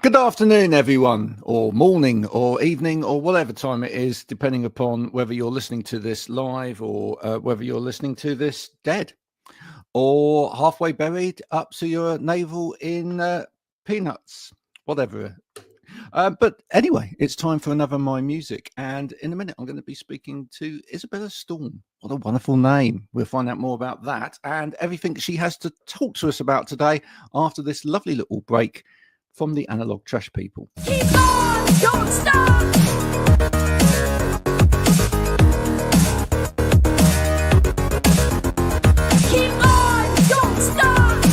Good afternoon, everyone, or morning, or evening, or whatever time it is, depending upon whether you're listening to this live or whether you're listening to this dead or halfway buried up to your navel in peanuts, whatever. But anyway, it's time for another My Music. And in a minute, I'm going to be speaking to Isabella Storm. What a wonderful name. We'll find out more about that and everything she has to talk to us about today after this lovely little break from the Analog Trash people. Keep on, don't stop. Keep on, don't stop.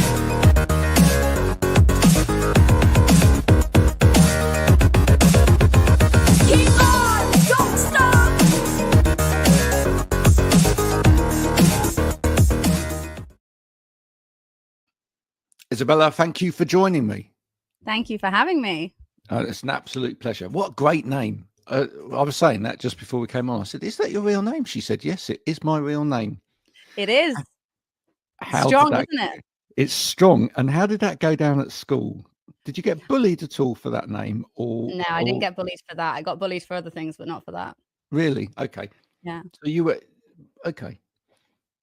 Keep on, don't stop. Isabella, thank you for joining me. Thank you for having me. It's an absolute pleasure. What a great name. I was saying that just before we came on. I said, is that your real name? She said, yes, it is my real name. It is. How Strong, isn't it? It's strong. And how did that go down at school? Did you get bullied at all for that name? No, I didn't get bullied for that. I got bullied for other things, but not for that. Really? Okay. Yeah. So you were okay.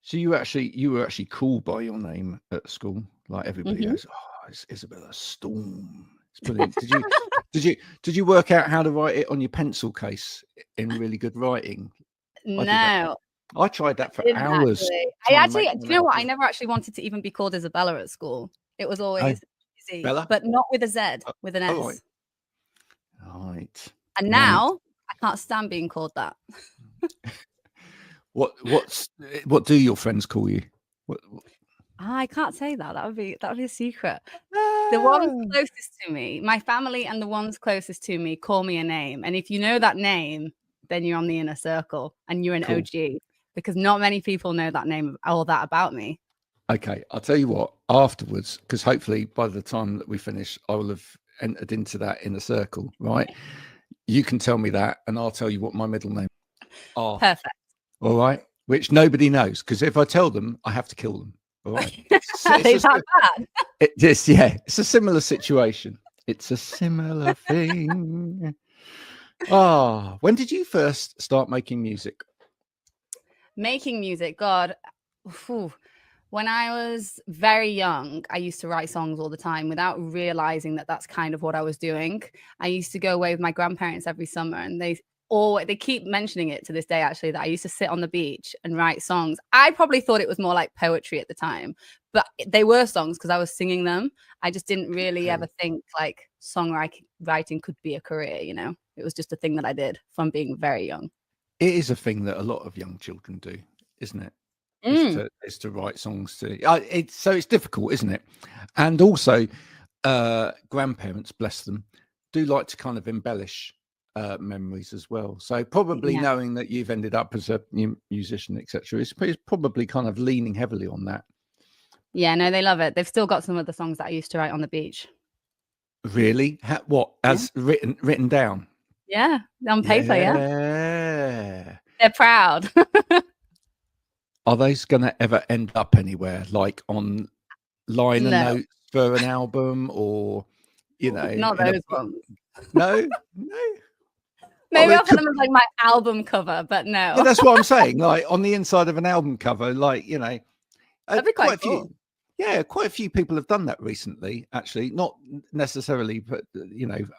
So you were actually called by your name at school. Like everybody goes, oh, it's Isabella Storm. It's brilliant. Did you work out how to write it on your pencil case in really good writing? No. I tried that for hours. Do you know what? I never actually wanted to even be called Isabella at school. It was always easy, Bella? but not with a Z, with an S. Right. And now I can't stand being called that. What do your friends call you? I can't say that. That would be a secret. The ones closest to me, my family and the ones closest to me call me a name. And if you know that name, then you're on the inner circle and you're an OG, because not many people know that name or that about me. Okay, I'll tell you what, afterwards, because hopefully by the time that we finish, I will have entered into that inner circle, right? You can tell me that and I'll tell you what my middle name are. Perfect. All right, which nobody knows, because if I tell them, I have to kill them. All right. It's a similar situation. It's a similar thing. When did you first start making music? Making music, God. When I was very young, I used to write songs all the time without realizing that that's kind of what I was doing. I used to go away with my grandparents every summer, and they keep mentioning it to this day, actually, that I used to sit on the beach and write songs. I probably thought it was more like poetry at the time, but they were songs because I was singing them. I just didn't really ever think like songwriting could be a career, you know? It was just a thing that I did from being very young. It is a thing that a lot of young children do, isn't it? It's to write songs to. So it's difficult, isn't it? And also, grandparents, bless them, do like to kind of embellish memories as well. So probably knowing that you've ended up as a musician, etc., is probably kind of leaning heavily on that. Yeah, no, they love it. They've still got some of the songs that I used to write on the beach. Really? As written down? Yeah, on paper. Yeah. They're proud. Are those going to ever end up anywhere, like on liner notes for an album, or not those ones? No. Maybe I'll put them as like my album cover, but no. Yeah, that's what I'm saying. Like on the inside of an album cover, like that'd be quite cool. Quite a few people have done that recently. Actually, not necessarily, but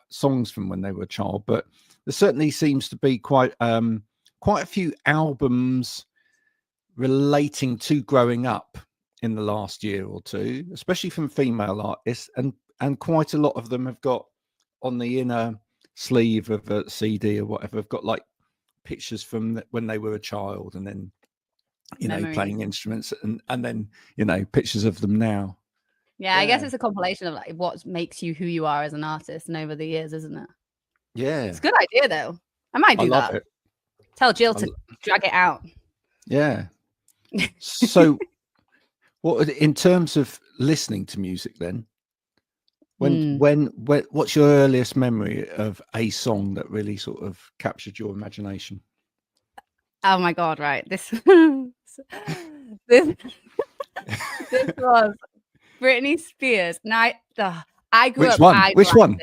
songs from when they were a child. But there certainly seems to be quite a few albums relating to growing up in the last year or two, especially from female artists, and quite a lot of them have got on the inner sleeve of a CD or whatever, have got like pictures from when they were a child, and then playing instruments, and then pictures of them now. Yeah, I guess it's a compilation of like what makes you who you are as an artist and over the years, isn't it? Yeah, it's a good idea though. I might do that. It. Tell Jill to drag it out. Yeah. So what in terms of listening to music then, when what's your earliest memory of a song that really sort of captured your imagination? Oh my God, right. This was Britney Spears. Now I grew up. Which one?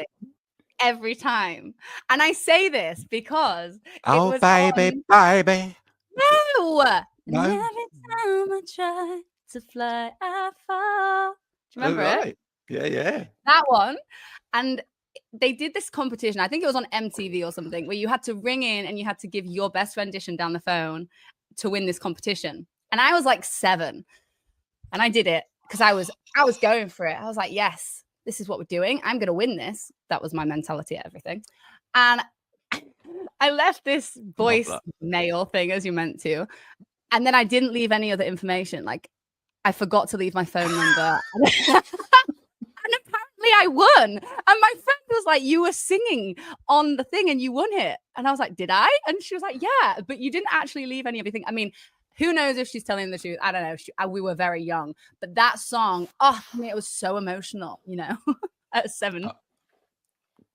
every time. And I say this because it Oh, was baby, on... baby. No. And No? every time I try to fly, I fall. Do you Oh, remember it? right. Yeah. That one. And they did this competition. I think it was on MTV or something, where you had to ring in and you had to give your best rendition down the phone to win this competition. And I was like 7, and I did it because I was going for it. I was like, yes, this is what we're doing. I'm gonna win this. That was my mentality at everything. And I left this voice mail thing as you meant to, and then I didn't leave any other information. Like, I forgot to leave my phone number. And apparently I won. And my friend was like, you were singing on the thing and you won it. And I was like, did I? And she was like, yeah, but you didn't actually leave any of your thing. I mean, who knows if she's telling the truth? I don't know. We were very young. But that song, for me, it was so emotional, at 7.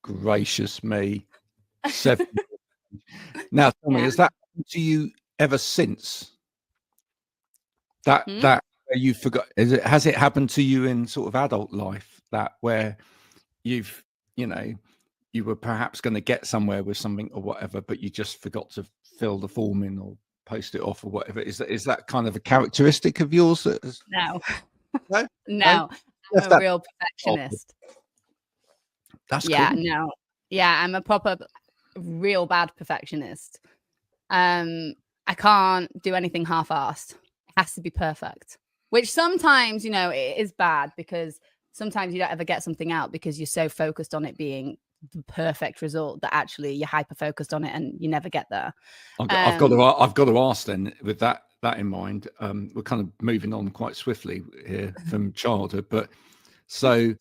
Gracious me. 7. Now, tell me, has that happened to you ever since? That you forgot? Has it happened to you in sort of adult life, that where you were perhaps going to get somewhere with something or whatever, but you just forgot to fill the form in or post it off or whatever? Is that kind of a characteristic of yours? No. No? No. I'm a real perfectionist. That's cool. No. Yeah, I'm a proper real bad perfectionist. I can't do anything half-assed. It has to be perfect, which sometimes, it is bad, because sometimes you don't ever get something out because you're so focused on it being the perfect result that actually you're hyper focused on it and you never get there. I've got to ask then, with that in mind, we're kind of moving on quite swiftly here from childhood, but so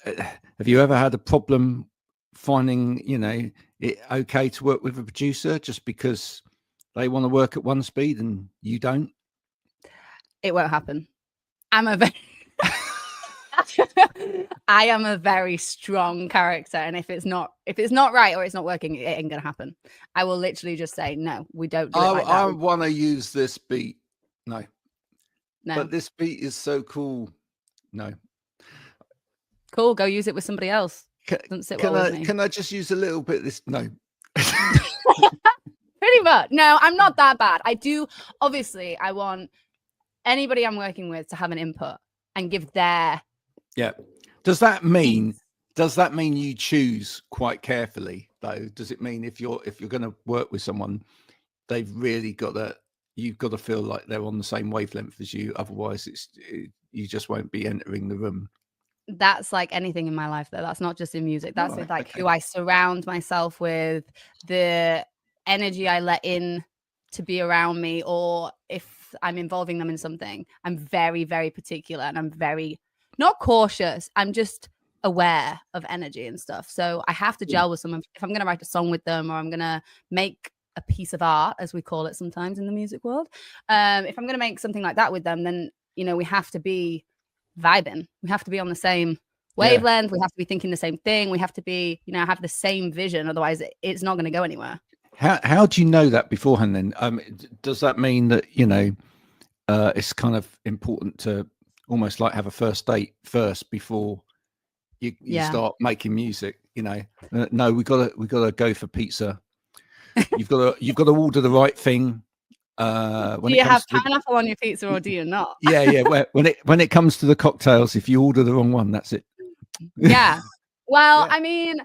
have you ever had a problem finding it okay to work with a producer just because they want to work at one speed and you don't? It won't happen. I am a very strong character, and if it's not right or it's not working, it ain't gonna happen. I will literally just say, no, we don't do it like that. I want to use this beat. No, but this beat is so cool. No, cool, go use it with somebody else. Doesn't sit well with me. Can I just use a little bit of this? No. Pretty much. No, I'm not that bad. I do, obviously, I want anybody I'm working with to have an input and give their... Yeah. Does that mean you choose quite carefully, though? Does it mean if you're going to work with someone, you've got to feel like they're on the same wavelength as you, otherwise you just won't be entering the room? That's like anything in my life, though. That's not just in music. That's who I surround myself with, the energy I let in to be around me, or if I'm involving them in something. I'm very, very particular, and I'm very not cautious. I'm just aware of energy and stuff. So I have to gel with someone. If I'm going to write a song with them, or I'm going to make a piece of art, as we call it sometimes in the music world, if I'm going to make something like that with them, then we have to be vibing. We have to be on the same wavelength. We have to be thinking the same thing. We have to be, have the same vision. Otherwise, it's not going to go anywhere. How do you know that beforehand then? Does that mean that, it's kind of important to almost like have a first date first before you start making music? No, we gotta go for pizza. You've got to order the right thing. Do you have pineapple on your pizza, or do you not? Yeah. When it comes to the cocktails, if you order the wrong one, that's it. Yeah. Well, I mean,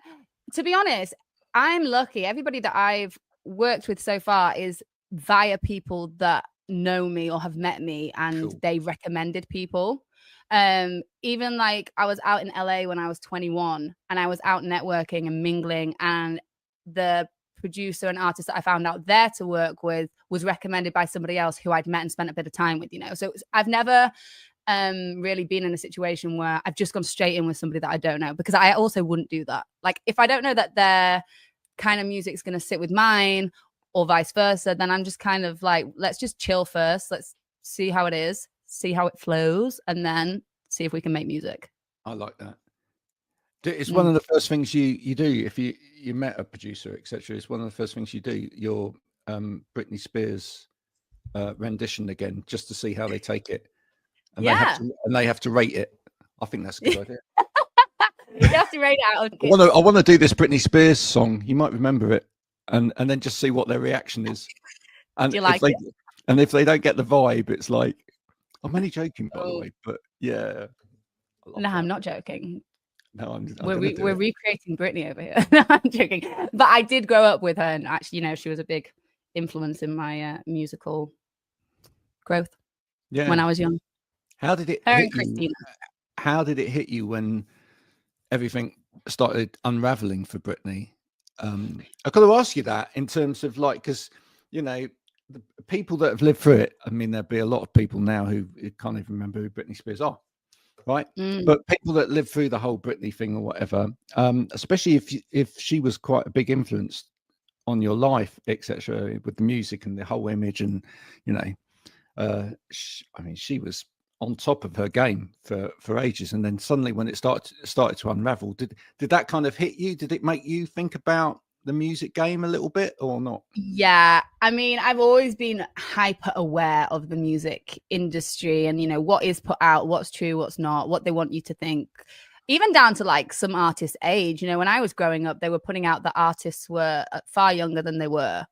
to be honest, I'm lucky. Everybody that I've worked with so far is via people that know me or have met me, and they recommended people. Even like I was out in LA when I was 21, and I was out networking and mingling, and the producer and artist that I found out there to work with was recommended by somebody else who I'd met and spent a bit of time with, So I've never really been in a situation where I've just gone straight in with somebody that I don't know, because I also wouldn't do that. Like, if I don't know that their kind of music's going to sit with mine, or vice versa, then I'm just kind of like, let's just chill first. Let's see how it is, see how it flows, and then see if we can make music. I like that. It's one of the first things you do if you met a producer, etc. It's one of the first things you do, your Britney Spears rendition again, just to see how they take it, and they have to rate it. I think that's a good idea. You have to rate it out. I want to do this Britney Spears song. You might remember it, and then just see what their reaction is. And Do you like it? And if they don't get the vibe, it's like, I'm only joking, by the Oh. way. But yeah, No, I'm not joking. No, I'm we're recreating Britney over here. No, I'm joking. But I did grow up with her, and actually, she was a big influence in my musical growth. Yeah. When I was young. How did it hit you? How did it hit you when everything started unraveling for Britney? I've got to ask you that in terms of like, because the people that have lived through it. I mean, there'd be a lot of people now who can't even remember who Britney Spears are, right? But people that live through the whole Britney thing or whatever, especially if she was quite a big influence on your life, etc., with the music and the whole image, and she was on top of her game for ages, and then suddenly when it started to unravel, did that kind of hit you? Did it make you think about the music game a little bit or not? Yeah, I mean, I've always been hyper aware of the music industry and what is put out, what's true, what's not, what they want you to think, even down to like some artists' age. When I was growing up, they were putting out that artists were far younger than they were,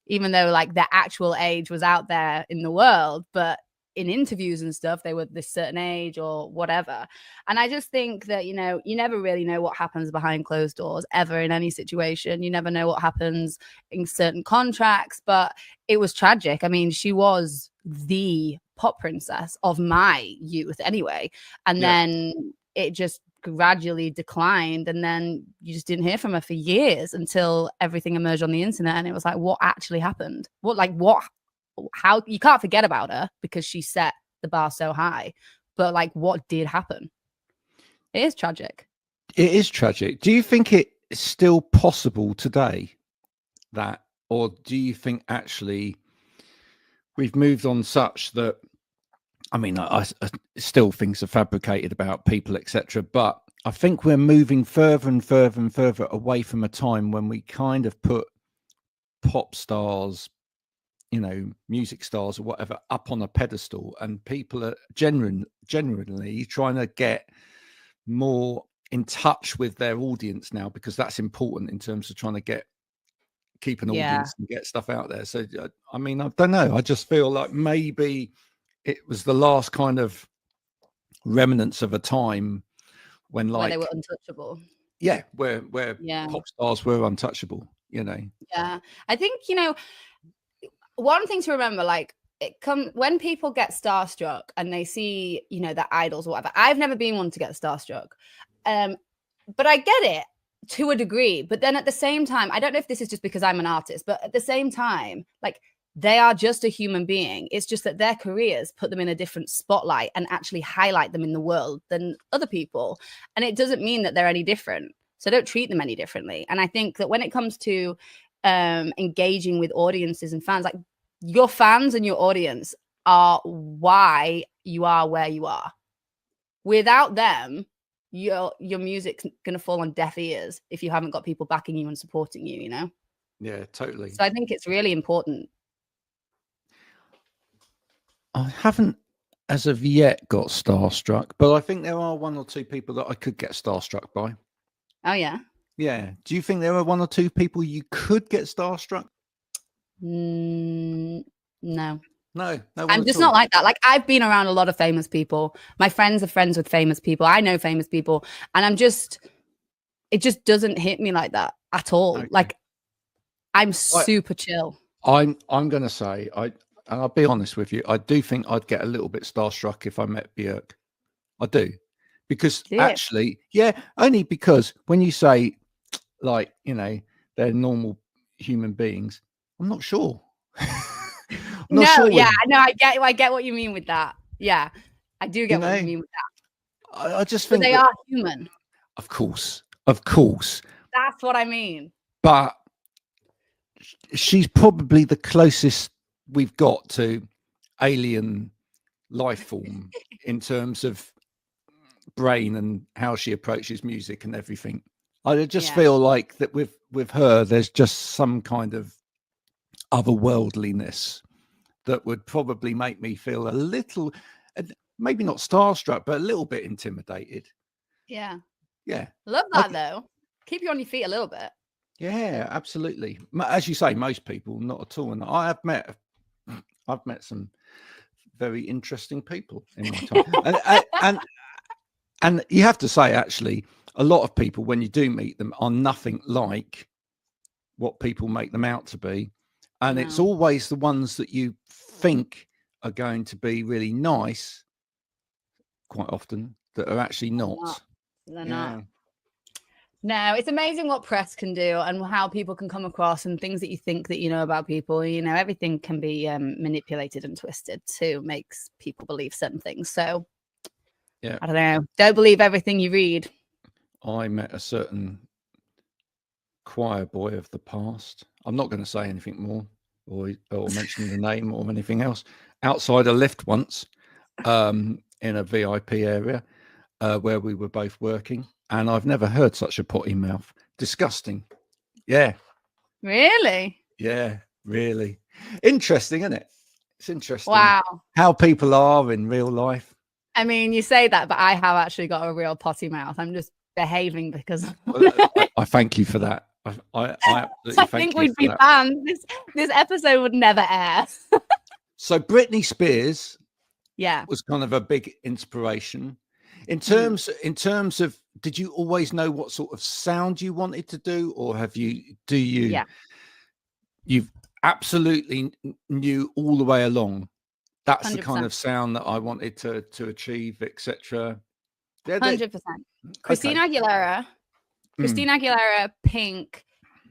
even though like their actual age was out there in the world, but in interviews and stuff, they were this certain age or whatever. And I just think that, you never really know what happens behind closed doors ever in any situation. You never know what happens in certain contracts, but it was tragic. I mean, she was the pop princess of my youth anyway. And then it just gradually declined, and then you just didn't hear from her for years until everything emerged on the internet, and it was like, what actually happened? How you can't forget about her because she set the bar so high, but like, what did happen? It is tragic. It is tragic. Do you think it's still possible today or do you think actually we've moved on such that, I mean, I still things are fabricated about people, etc., but I think we're moving further and further and further away from a time when we kind of put pop stars, music stars or whatever up on a pedestal, and people are generally trying to get more in touch with their audience now, because that's important in terms of trying to keep an audience and get stuff out there. So I mean, I don't know, I just feel like maybe it was the last kind of remnants of a time when like where they were untouchable. Where pop stars were untouchable. Yeah, I think one thing to remember, like, when people get starstruck and they see, their idols or whatever. I've never been one to get starstruck, but I get it to a degree. But then at the same time, I don't know if this is just because I'm an artist, but at the same time, like, they are just a human being. It's just that their careers put them in a different spotlight and actually highlight them in the world than other people. And it doesn't mean that they're any different. So don't treat them any differently. And I think that when it comes to engaging with audiences and fans, like, your fans and your audience are why you are where you are. Without them, your music's gonna fall on deaf ears if you haven't got people backing you and supporting you. Yeah, totally. So I think it's really important. I haven't as of yet got starstruck, but I think there are one or two people that I could get starstruck by. Oh yeah. Yeah. Do you think there are one or two people you could get starstruck? No. I'm just not like that. Like, I've been around a lot of famous people. My friends are friends with famous people. I know famous people, and it just doesn't hit me like that at all. Okay. Like, I'm super chill. I'm gonna say, and I'll be honest with you, I do think I'd get a little bit starstruck if I met Björk. I do. Because actually, only because when you say, like, they're normal human beings, I'm not sure. Sure I get what you mean with that. Yeah, I do get what you mean with that. I just think they are human. Of course. That's what I mean. But she's probably the closest we've got to alien life form in terms of brain and how she approaches music and everything. I just feel like that with her, there's just some kind of otherworldliness that would probably make me feel a little, maybe not starstruck, but a little bit intimidated. Yeah. Yeah. Love that though. Keep you on your feet a little bit. Yeah, absolutely. As you say, most people not at all. And I've met some very interesting people in my time. and you have to say, actually, a lot of people, when you do meet them, are nothing like what people make them out to be. And it's always the ones that you think are going to be really nice, quite often, that are actually not. They're not. No, it's amazing what press can do and how people can come across and things that you think that you know about people. You know, everything can be manipulated and twisted to make people believe certain things. So, yeah, I don't know. Don't believe everything you read. I met a certain choir boy of the past. I'm not going to say anything more or mention the name or anything else. Outside a lift once, in a VIP area where we were both working. And I've never heard such a potty mouth. Disgusting. Yeah. Really? Yeah, really. Interesting, isn't it? It's interesting. Wow. How people are in real life. I mean, you say that, but I have actually got a real potty mouth. I'm just behaving because I thank you for that. I absolutely think we'd be banned. This episode would never air. So Britney Spears, yeah, was kind of a big inspiration. In terms of, did you always know what sort of sound you wanted to do, or you've absolutely knew all the way along that's 100%. The kind of sound that I wanted to achieve, etc. 100%. Christina Aguilera, Pink,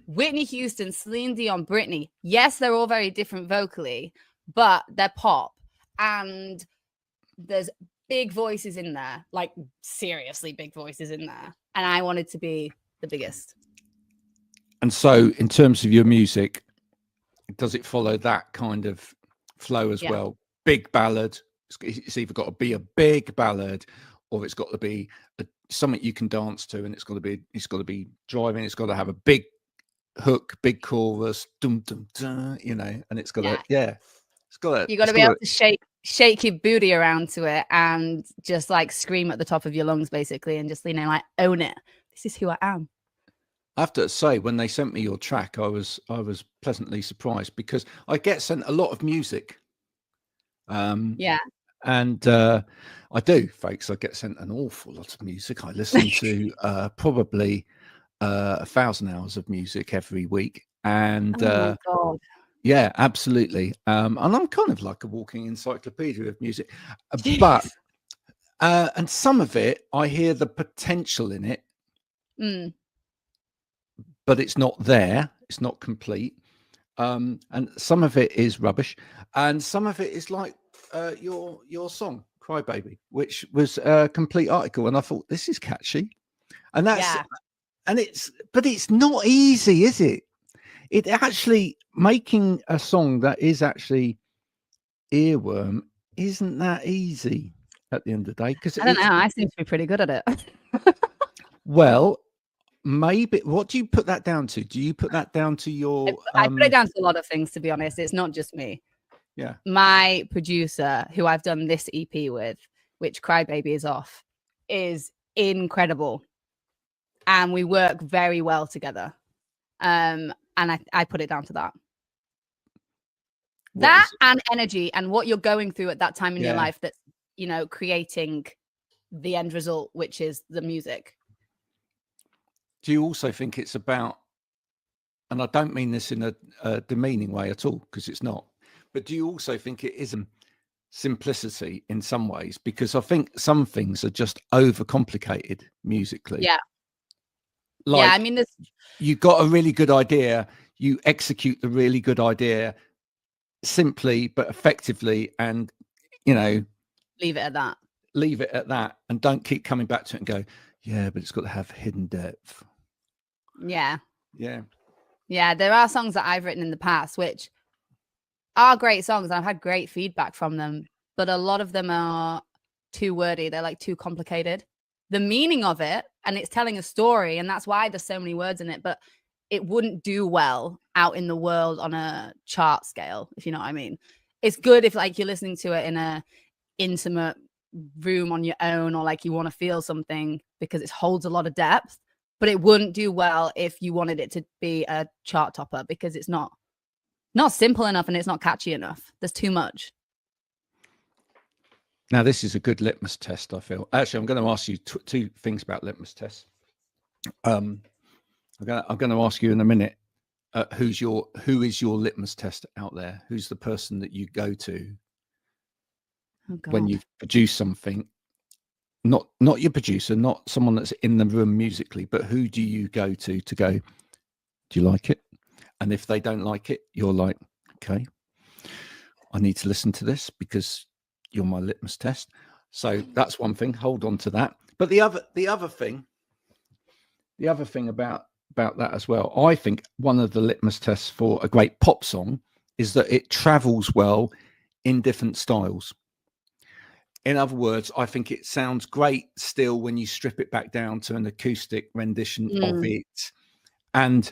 Whitney Houston, Celine Dion, Britney. Yes, they're all very different vocally, but they're pop, and there's big voices in there, like seriously big voices in there, and I wanted to be the biggest. And so in terms of your music, does it follow that kind of flow as well? Big ballad, it's either got to be a big ballad or it's got to be something you can dance to, and it's got to be driving, it's got to have a big hook, big chorus, dum dum dum, and it's got to you got to be able to shake your booty around to it and just like scream at the top of your lungs, basically, and just like own it. This is who I am. I have to say, when they sent me your track, I was pleasantly surprised, because I get sent a lot of music. And I do, folks. I get sent an awful lot of music. I listen to probably 1,000 hours of music every week, and oh my God. Yeah, absolutely. And I'm kind of like a walking encyclopedia of music, but and some of it, I hear the potential in it, but it's not there. It's not complete. And some of it is rubbish, and some of it is like your song "CryBaby," which was a complete article, and I thought, this is catchy, and but it's not easy, is it? It actually, making a song that is actually earworm isn't that easy at the end of the day, because I don't know, I seem to be pretty good at it. Well, maybe. What do you put that down to? Do you put that down to your I put it down to a lot of things, to be honest. It's not just me. Yeah, my producer, who I've done this EP with, which CryBaby is off, is incredible, and we work very well together. And I put it down to that. And energy, and what you're going through at that time in your life that's, creating the end result, which is the music. Do you also think it's about, and I don't mean this in a demeaning way at all, because it's not, but do you also think it is simplicity in some ways? Because I think some things are just overcomplicated musically. Yeah. Like, I mean, you got a really good idea, you execute the really good idea simply but effectively, and leave it at that, and don't keep coming back to it and go, yeah, but it's got to have hidden depth. Yeah. There are songs that I've written in the past which are great songs, and I've had great feedback from them, but a lot of them are too wordy. They're like too complicated, the meaning of it, and it's telling a story, and that's why there's so many words in it, but it wouldn't do well out in the world on a chart scale, if you know what I mean. It's good if like you're listening to it in a intimate room on your own, or like you want to feel something because it holds a lot of depth, but it wouldn't do well if you wanted it to be a chart topper because it's not simple enough and it's not catchy enough. There's too much. Now, this is a good litmus test, I feel. Actually, I'm going to ask you two things about litmus tests. I'm going to ask you in a minute, who is your litmus test out there? Who's the person that you go to when you produce something? Not your producer, not someone that's in the room musically, but who do you go to go, do you like it? And if they don't like it, you're like, okay, I need to listen to this because you're my litmus test. So that's one thing. Hold on to that. But the other thing about that as well, I think one of the litmus tests for a great pop song is that it travels well in different styles. In other words, I think it sounds great still when you strip it back down to an acoustic rendition of it. And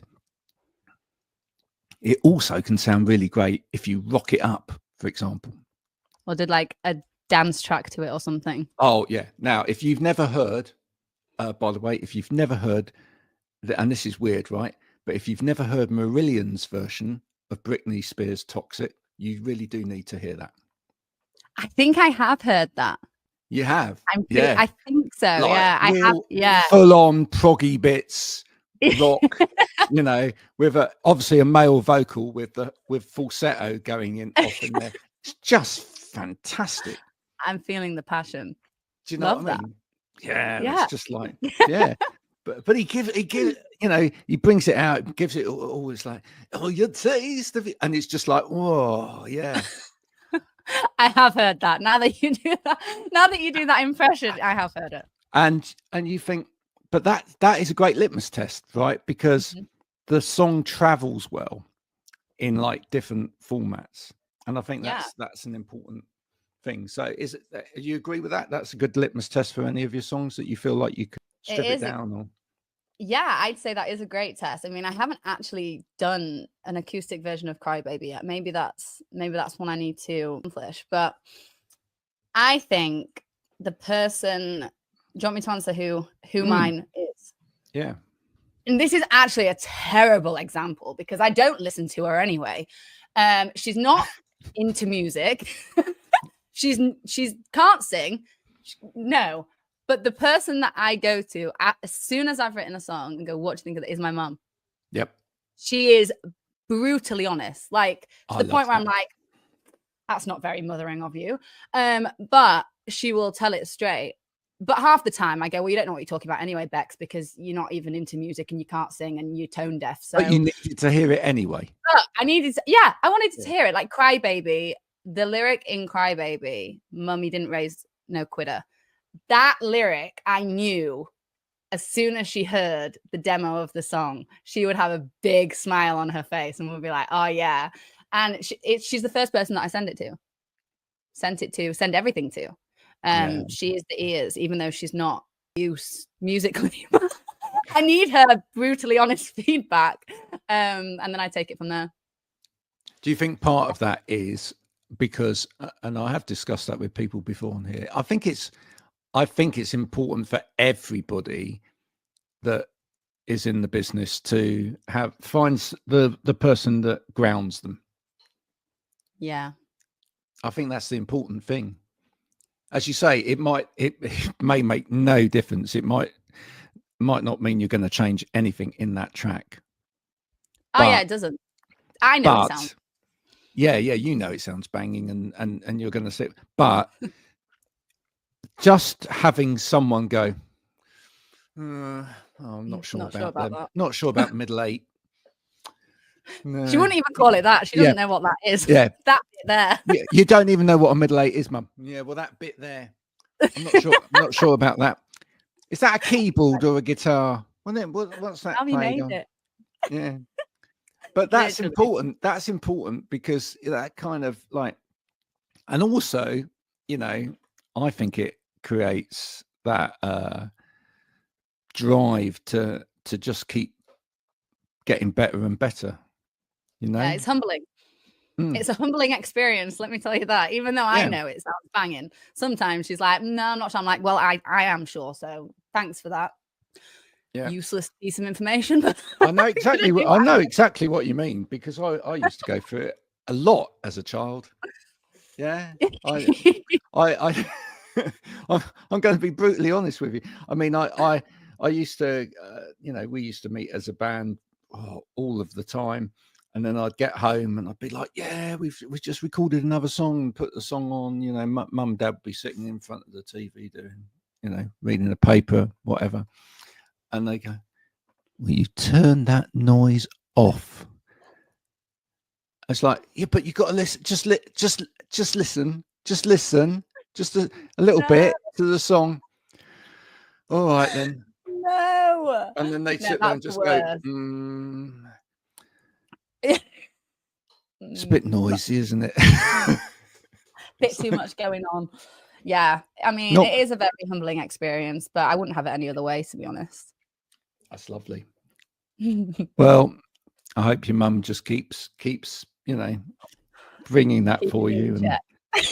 it also can sound really great if you rock it up, for example. Or did like a dance track to it or something. Oh, yeah. Now, if you've never heard, by the way, and this is weird, right? But if you've never heard Marillion's version of Britney Spears' Toxic, you really do need to hear that. I think I have heard that. You have? Yeah. I think so. Like, yeah, I have. Yeah. Full on proggy bits, rock, with obviously a male vocal with falsetto going in off in there. It's just fantastic. I'm feeling the passion. Do you know what I mean? Yeah. It's just like, yeah. But he brings it out, gives it always like, oh, your taste of it. And it's just like, whoa, yeah. I have heard that. Now that you do that impression, I have heard it. And you think, but that is a great litmus test, right? Because the song travels well in like different formats. And I think that's an important thing. So do you agree with that? That's a good litmus test for any of your songs that you feel like you could strip it down or? Yeah, I'd say that is a great test. I mean, I haven't actually done an acoustic version of CryBaby yet. Maybe that's one I need to accomplish. But I think the person, do you want me to answer who mine is? Yeah. And this is actually a terrible example because I don't listen to her anyway. She's not into music. She's can't sing. No. But the person that I go to as soon as I've written a song and go, what do you think of it, is my mum. Yep. She is brutally honest, like to the point where I'm that. like, that's not very mothering of you. But she will tell it straight. But half the time I go, well, you don't know what you're talking about anyway, Bex, because you're not even into music and you can't sing and you're tone deaf. So but you needed to hear it anyway. I wanted to hear it. Like CryBaby, the lyric in CryBaby, Mummy didn't raise no quitter. That lyric, I knew as soon as she heard the demo of the song, she would have a big smile on her face and would be like, oh, yeah. And she's the first person that I send everything to. She is the ears, even though she's not used musically. I need her brutally honest feedback. And then I take it from there. Do you think part of that is because, and I have discussed that with people before on here, I think it's important for everybody that is in the business to find the person that grounds them. Yeah. I think that's the important thing. As you say, it may make no difference. It might not mean you're going to change anything in that track. It doesn't. I know it sounds. Yeah, you know it sounds banging and you're going to say, but just having someone go, I'm not sure about that. Not sure about middle eight. No. She wouldn't even call it that. She doesn't know what that is. Yeah. That bit there. Yeah, you don't even know what a middle eight is, Mum. Yeah, well, that bit there. I'm not sure about that. Is that a keyboard or a guitar? Well, then what's that? He made it. Yeah. But that's important. That's important because that kind of like, and also, I think it creates that drive to just keep getting better and better. Yeah, it's humbling. It's a humbling experience, let me tell you that. Even though I know it sounds banging, sometimes she's like, no, I'm not sure. I'm like, well, I am sure, so Thanks for that. Yeah. Useless piece of information. I know exactly what I know exactly what you mean, because I used to go through it a lot as a child. Yeah, I I'm going to be brutally honest with you. I mean, I used to, we used to meet as a band all of the time, and then I'd get home and I'd be like, yeah, we've just recorded another song and put the song on. You know, mum and dad would be sitting in front of the TV doing, reading the paper, whatever, and they go, "Will you turn that noise off?" It's like, yeah, but you got to listen. Just listen. Just listen. Just a little bit to the song. All right then. No. And then they sit there and just go, it's a bit noisy, isn't it? Bit too much going on. Yeah. I mean, it is a very humbling experience, but I wouldn't have it any other way, to be honest. That's lovely. Well, I hope your mum just keeps bringing that for you. And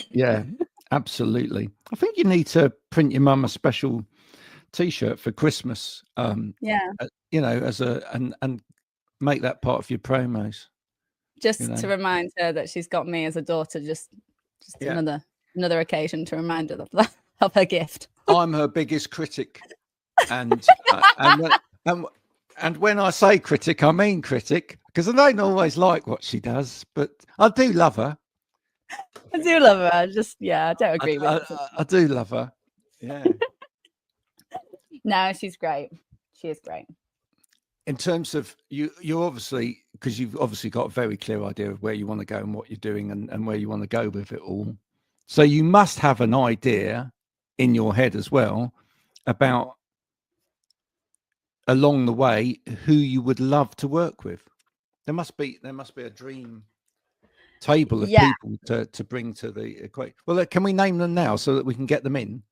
yeah, absolutely. I think you need to print your mum a special T-shirt for Christmas. As and make that part of your promos. Just to remind her that she's got me as a daughter. Just another occasion to remind her of her gift. I'm her biggest critic, and when I say critic, I mean critic, because I don't always like what she does, but I do love her. I do love her. I don't agree with her. I do love her. Yeah. No, she's great. She is great. In terms of you're obviously, because you've obviously got a very clear idea of where you want to go and what you're doing and where you want to go with it all. So you must have an idea in your head as well about, along the way, who you would love to work with. There must be a dream table of people to bring to the equation. Well, can we name them now so that we can get them in?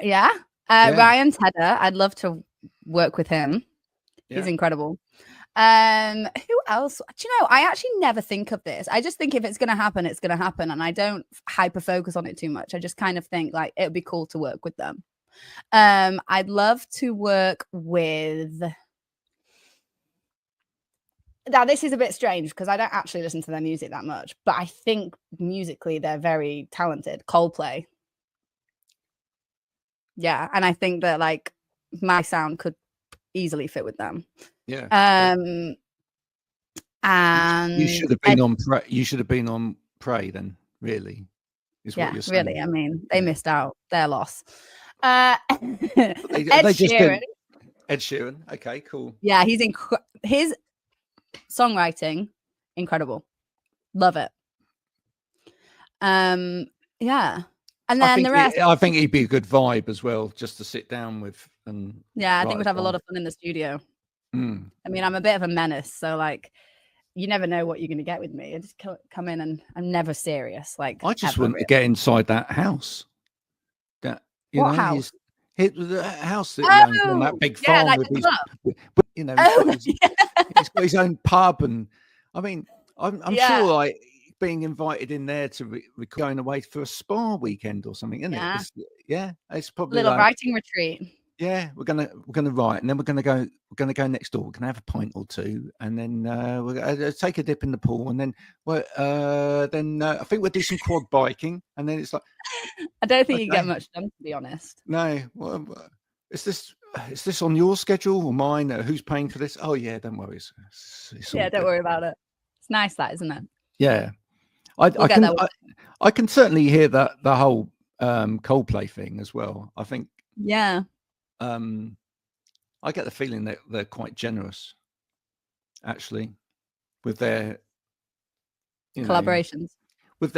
Yeah. Ryan Tedder, I'd love to work with him. Yeah. He's incredible. Who else? Do you know, I actually never think of this. I just think if it's going to happen, it's going to happen. And I don't hyper focus on it too much. I just kind of think like it would be cool to work with them. I'd love to work with. Now, this is a bit strange because I don't actually listen to their music that much, but I think musically they're very talented. Coldplay. Yeah, and I think that like my sound could easily fit with them. Yeah. And you should have been on. You should have been on Prey then. Really, is what you're saying. Really. I mean, they missed out. Their loss. Ed Sheeran. Ed Sheeran. Okay, cool. Yeah, he's his songwriting incredible. Love it. Yeah. And then the rest. I think he'd be a good vibe as well, just to sit down with. And I think we'd have a lot of fun in the studio. I mean, I'm a bit of a menace, so like, you never know what you're going to get with me. I just come in and I'm never serious. Like, I just want to get inside that house. What house? The house that he owns on that big farm like with his, he's got his own pub, and I mean, I'm sure like being invited in there to going away for a spa weekend or something, isn't it? It's probably little like, writing retreat. Yeah, we're gonna write, and then we're gonna go next door. We're gonna have a pint or two, and then we're gonna take a dip in the pool, and then I think we'll do some quad biking, and then it's like I don't think you get much done, to be honest. No, is this on your schedule or mine? Who's paying for this? Oh yeah, don't worry. It's don't worry about it. It's nice, that, isn't it? Yeah, I can certainly hear that the whole Coldplay thing as well. I think I get the feeling that they're quite generous, actually, with their collaborations. With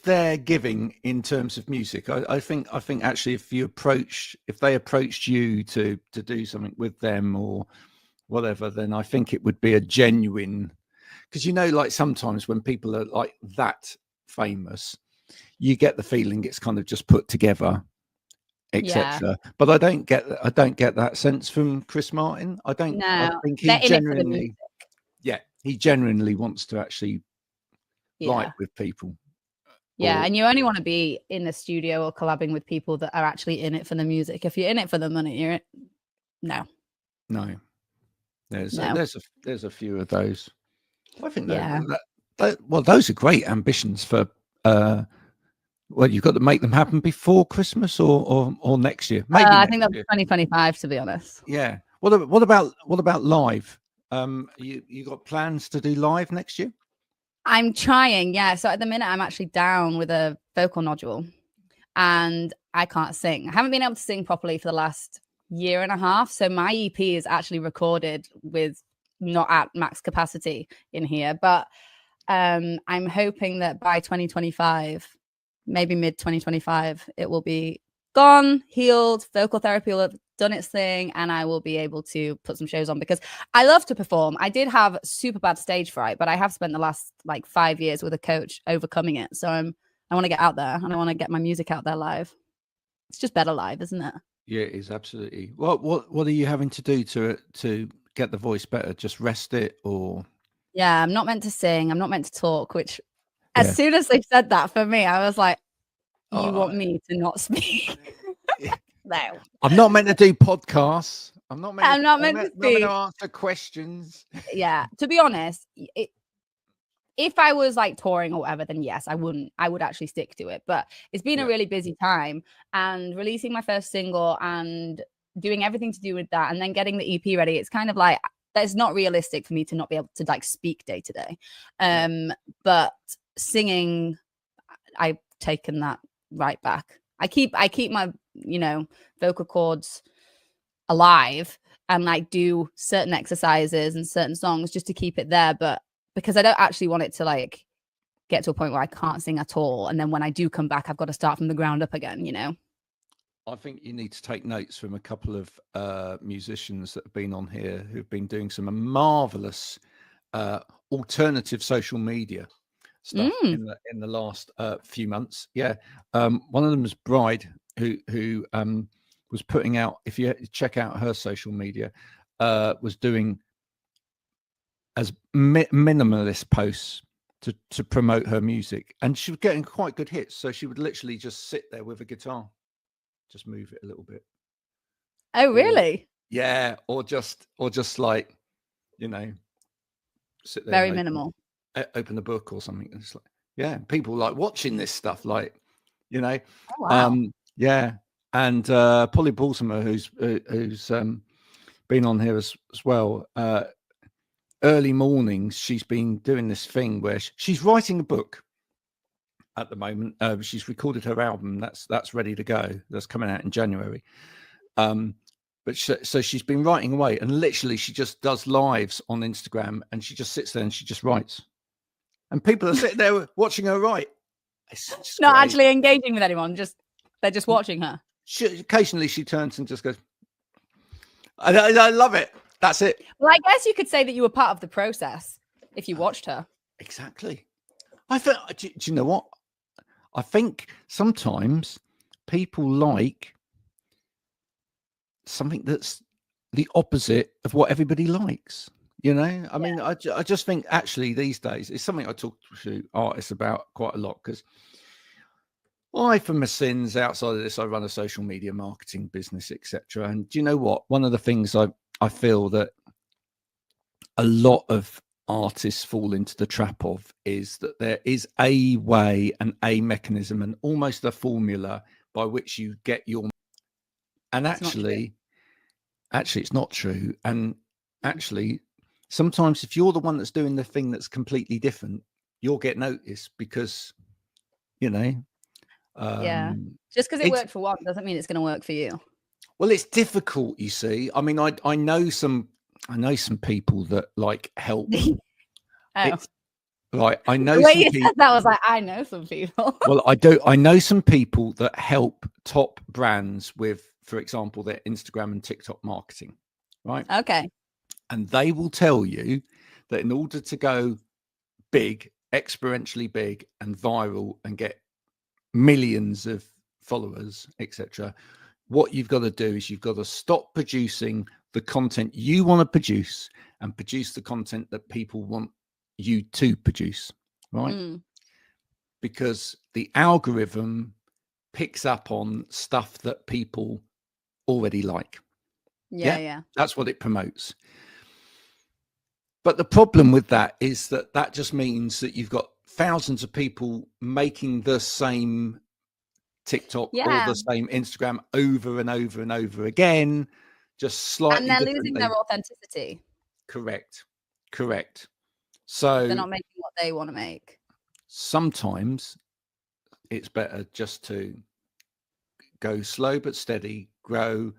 their giving in terms of music. I think actually if they approached you to do something with them or whatever, then I think it would be a genuine, because like sometimes when people are like that famous, you get the feeling it's kind of just put together, etc. But I don't get that sense from Chris Martin. I think he genuinely wants to actually like with people. Yeah, Or and you only want to be in the studio or collabing with people that are actually in it for the music. If you're in it for the money, no. no, there's No. there's a few of those. I think Yeah. well, those are great ambitions for. Well, you've got to make them happen before Christmas or next year. Maybe I next think that's year. 2025, to be honest. Yeah. What about live? You got plans to do live next year? I'm trying, yeah. So at the minute, I'm actually down with a vocal nodule and I can't sing. I haven't been able to sing properly for the last year and a half. So my EP is actually recorded with not at max capacity in here. But I'm hoping that by 2025, maybe mid 2025, it will be gone, healed, vocal therapy will have done its thing, and I will be able to put some shows on because I love to perform. I did have super bad stage fright, but I have spent the last like 5 years with a coach overcoming it. So I want to get out there and I want to get my music out there live. It's just better live, isn't it? Yeah, it is absolutely. What are you having to do to get the voice better? Just rest it, or Yeah, I'm not meant to sing. I'm not meant to talk, which yeah. as soon as they said that for me, I was like, you want Oh, me to not speak? No. I'm not meant to do podcasts. I'm not meant. I'm not meant to not meant speak. to answer questions. Yeah, to be honest, if I was like touring or whatever, then yes, I would actually stick to it. But it's been a really busy time, and releasing my first single and doing everything to do with that, and then getting the EP ready. It's kind of like that's not realistic for me to not be able to like speak day to day. But singing, I've taken that right back. I keep my vocal cords alive and like do certain exercises and certain songs just to keep it there, but because I don't actually want it to like get to a point where I can't sing at all, and then when I do come back I've got to start from the ground up again. I think you need to take notes from a couple of musicians that have been on here who've been doing some marvelous alternative social media stuff in the last few months. Yeah, one of them is Bride, who was putting out. If you check out her social media, was doing as minimalist posts to promote her music, and she was getting quite good hits. So she would literally just sit there with a guitar, just move it a little bit. Oh, really? Yeah, or just like, sit there, Very minimal. Open the book or something. It's like, yeah, people like watching this stuff, like, Oh, wow. yeah. And Polly Baltimore, who's been on here as well. Early mornings, she's been doing this thing where she's writing a book at the moment. She's recorded her album that's ready to go. That's coming out in January. But so she's been writing away, and literally she just does lives on Instagram, and she just sits there and she just writes, and people are sitting there watching her write. It's Not great. actually engaging with anyone, they're just watching her. Occasionally she turns and just goes, I love it. That's it. Well, I guess you could say that you were part of the process if you watched her. Exactly. I think. Do you know what? I think sometimes people like something that's the opposite of what everybody likes. I mean, I just think actually these days it's something I talk to artists about quite a lot, because I, for my sins, outside of this, I run a social media marketing business, etc. And do you know what? One of the things I feel that a lot of artists fall into the trap of is that there is a way and a mechanism and almost a formula by which you get your, and actually it's not true. And actually sometimes if you're the one that's doing the thing that's completely different, you'll get noticed because just because it worked for one doesn't mean it's going to work for you. Well, it's difficult, you see. I mean, I know some people that like help. It's like I know the way some you people, said that was like, I know some people. well, I know some people that help top brands with, for example, their Instagram and TikTok marketing, right? Okay. And they will tell you that in order to go big, exponentially big and viral and get millions of followers, etc., what you've got to do is you've got to stop producing the content you want to produce and produce the content that people want you to produce, right? because the algorithm picks up on stuff that people already like. Yeah. That's what it promotes. But the problem with that is that just means that you've got thousands of people making the same TikTok or the same Instagram over and over and over again, just slightly And they're differently. losing their authenticity. Correct. So they're not making what they want to make. Sometimes it's better just to go slow but steady, grow.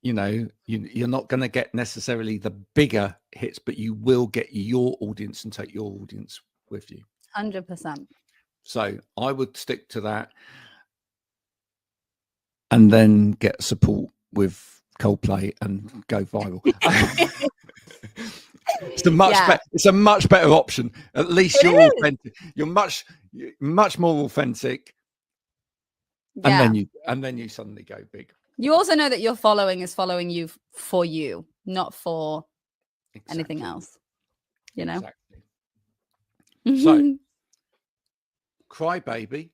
You know, you're not going to get necessarily the bigger hits, but you will get your audience and take your audience with you. 100%. So I would stick to that, and then get support with Coldplay and go viral. It's a much better option. At least you're authentic. You're much more authentic, and then you suddenly go big. You also know that your following is following you for you, not for anything else. You know. Exactly. So, CryBaby.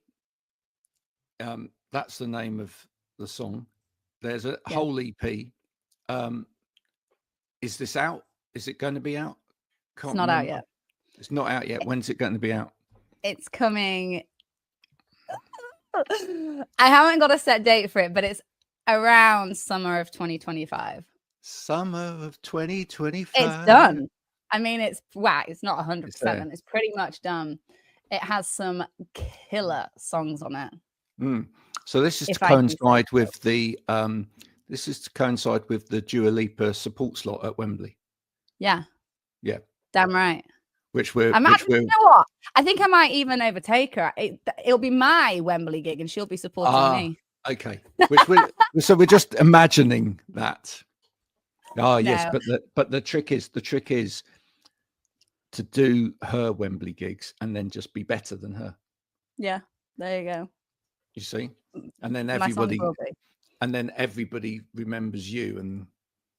That's the name of the song. There's a whole EP. Is this out? Is it going to be out? It's not out yet. It's not out yet. When's it going to be out? It's coming. I haven't got a set date for it, but it's around summer of 2025. Summer of 2025. It's done. I mean, it's not 100%. It's pretty much done. It has some killer songs on it. So this is to coincide with the Dua Lipa support slot at Wembley. Yeah. Damn right. You know what? I think I might even overtake her. It'll be my Wembley gig, and she'll be supporting me. Okay. So we're just imagining that. Yes, but the trick is to do her Wembley gigs and then just be better than her. Yeah, there you go. You see, and then everybody remembers you, and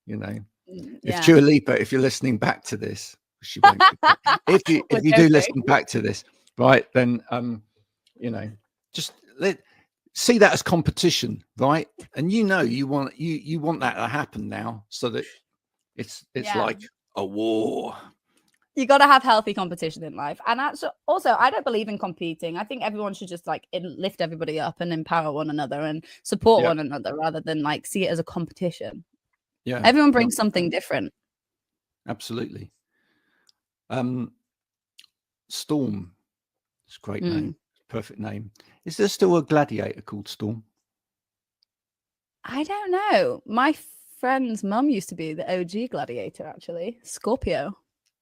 you know, if Dua Lipa, if you're listening back to this, she won't. if you do listen back to this, right, then you know, just see that as competition, right? And you want that to happen now, so that it's like a war. You got to have healthy competition in life. And also, I don't believe in competing. I think everyone should just lift everybody up and empower one another and support one another, rather than see it as a competition. Yeah, everyone brings something different. Absolutely. Storm, it's a great name, perfect name. Is there still a gladiator called Storm? I don't know. My friend's mum used to be the OG gladiator, actually. Scorpio.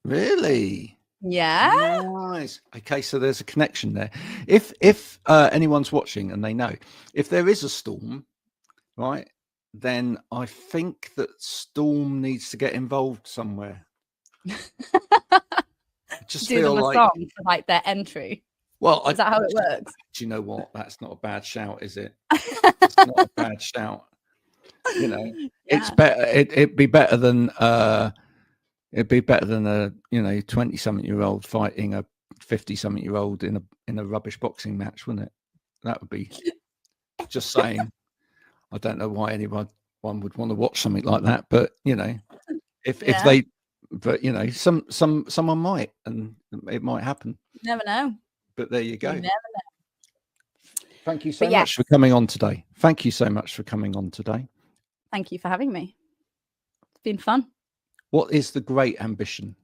Really? Yeah. Nice. Okay, so there's a connection there. If anyone's watching and they know, if there is a Storm, right, then I think that Storm needs to get involved somewhere. Just do them a song for their entry. Well, is that how it works? Do you know what? That's not a bad shout, is it? It's not a bad shout. You know, it's better. It'd be better than a 20-something-year-old fighting a 50-something-year-old in a rubbish boxing match, wouldn't it? That would be. Just saying. I don't know why one would want to watch something like that, but you know, if they. But you know, someone might, and it might happen. You never know. But there you go. You never know. Thank you so much for coming on today. Thank you so much for coming on today. Thank you for having me. It's been fun. What is the great ambition?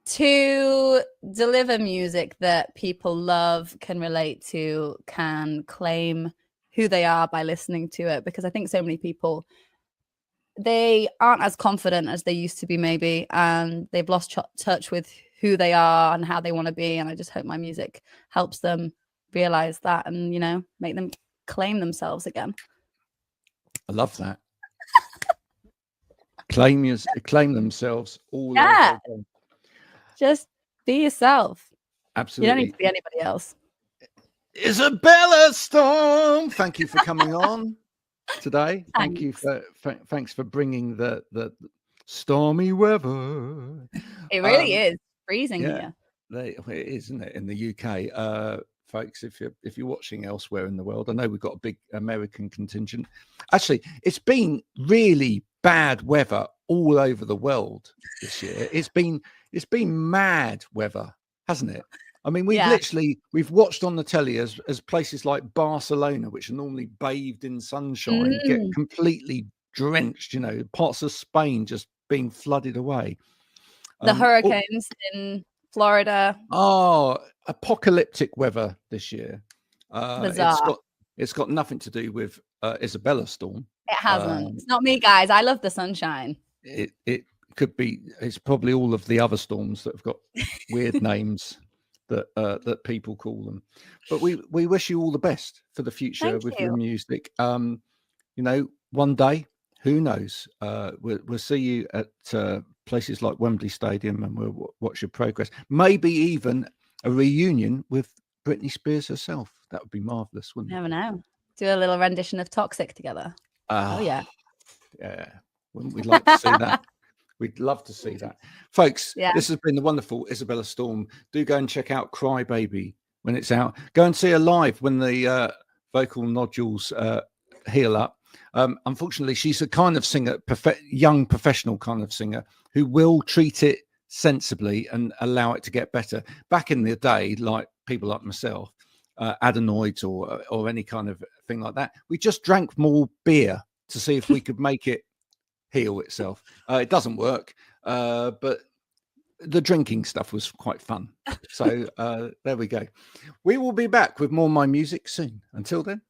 To deliver music that people love, can relate to, can claim who they are by listening to it. Because I think so many people, they aren't as confident as they used to be, maybe, and they've lost touch with who they are and how they want to be. And I just hope my music helps them realize that, and you know, make them claim themselves again. I love that. claim themselves all over again. Just be yourself. Absolutely. You don't need to be anybody else. Isabella Storm, thank you for coming on today. Thank you thanks for bringing the stormy weather. It really is freezing here. Well, it is, isn't it, in the UK, folks? If you're watching elsewhere in the world, I know we've got a big American contingent. Actually, it's been really bad weather all over the world this year. It's been mad weather, hasn't it? I mean, we've watched on the telly as places like Barcelona, which are normally bathed in sunshine, get completely drenched. You know, parts of Spain just being flooded away. The hurricanes in Florida. Oh, apocalyptic weather this year. Bizarre. It's got nothing to do with Isabella Storm. It hasn't. It's not me, guys. I love the sunshine. It could be. It's probably all of the other storms that have got weird names that people call them. But we wish you all the best for the future Thank with you. your music. You know, one day, who knows? We'll see you at places like Wembley Stadium, and we'll watch your progress. Maybe even a reunion with Britney Spears herself. That would be marvelous, wouldn't it? Never know. Do a little rendition of Toxic together. Oh yeah. Wouldn't we like to see that? We'd love to see that. Folks, this has been the wonderful Isabella Storm. Do go and check out CryBaby when it's out. Go and see her live when the vocal nodules heal up. Unfortunately, she's a kind of singer, young professional kind of singer, who will treat it sensibly and allow it to get better. Back in the day, like people like myself, adenoids or any kind of thing like that, we just drank more beer to see if we could make it heal itself. It doesn't work, but the drinking stuff was quite fun. So there we go. We will be back with more My Music soon. Until then,